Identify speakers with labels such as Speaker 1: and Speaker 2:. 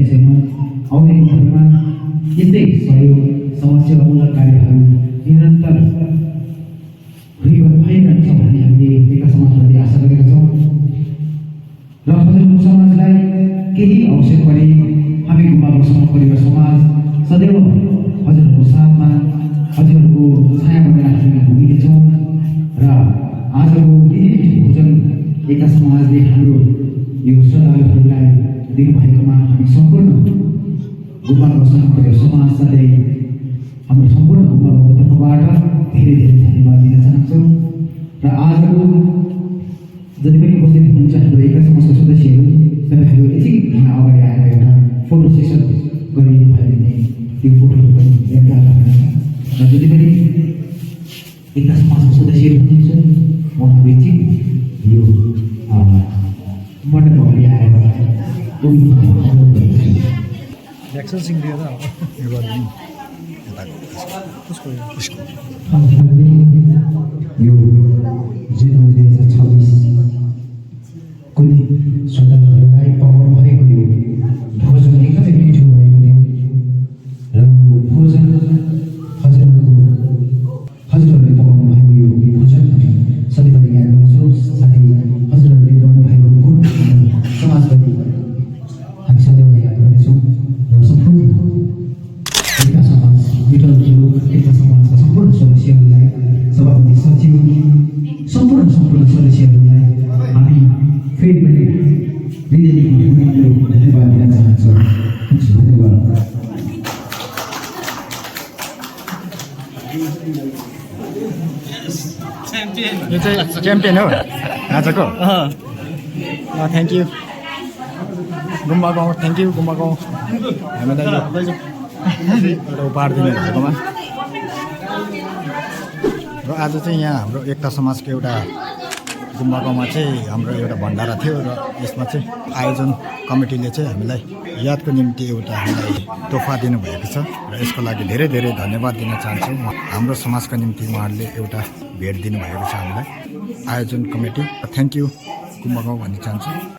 Speaker 1: विषयमा आउने दिनहरूमा यस्तै सहयोग समाजसेवामूलक कार्यहरू निरन्तर भइरहन्छ भन्ने हामीले एका समाजप्रति आशा गरेका छौँ र हजुरको समाजलाई केही अवसर परे हामी गुम्बा बस्नु परिवार समाज सदैव हजुरहरूको साथमा हजुरहरूको छाया बनेर हामी घुमिनेछौँ र आजको दिदी भोजन एका समाजले हाम्रो यो श्रद्धालुहरूलाई दिनुभएकोमा हामी सम्पूर्ण गुम्बा बस्नु परिवार समाज साथै हाम्रो सम्पूर्ण गुम्बाको तर्फबाट धेरै धेरै धन्यवाद दिन चाहन्छौँ र आजको जति पनि उपस्थित हुनुहुन्छ हाम्रो एका समाजका सदस्यहरू तपाईँहरू एकछिन अगाडि आएर एउटा फोटो सेसन गरिदिनु भयो भने त्यो फोटोहरू पनि यादगार रहनेछ र जति पनि एका समाजका सदस्यहरू हुनुहुन्छ उहाँहरू एकछिन यो मण्डप अगाडि आएर
Speaker 2: एक्सन सिङ दिएर यो गरिदिनु
Speaker 1: यो जनवरी 2026 कुनै श्रद्धालुहरूलाई पकाउनु भएको यो भोजन एकदमै मिठो भएको थियो र भोजन हजुरहरूले पकाउनु भएको यो भोजन सधैँभरि याद गर्छु साथै हजुरहरूले गर्नुभएको गुण समाजप्रति हामी सदैव याद गर्नेछौँ र सम्पूर्ण एका समाज मिडल ग्रुप एका समाजका सम्पूर्ण सदस्यहरूलाई सभापति सचिव सम्पूर्ण सदस्यहरूलाई हामी फेरि पनि हृदयदेखि धन्यवाद दिन चाहन्छौँ। धन्यवाद।
Speaker 2: यो चाहिँ च्याम्पियन हो आजको थ्याङ्क यू गुम्बा गाउँ थ्याङ्क यू गुम्बा गाउँ हामीलाई एउटा उपहार दिनु भएकोमा र आज चाहिँ यहाँ हाम्रो एकता समाजको एउटा गुम्बा गाउँमा चाहिँ हाम्रो एउटा भण्डारा थियो र यसमा चाहिँ आयोजन कमिटीले चाहिँ हामीलाई यादको निम्ति एउटा हामीलाई तोहफा दिनुभएको छ र यसको लागि धेरै धेरै धन्यवाद दिन चाहन्छौँ। हाम्रो समाजका निम्ति उहाँहरूले एउटा भेट दिनुभएको छ हामीलाई आयोजन कमिटी थ्याङ्क यू गुम्बा गाउँ भन्न चाहन्छु।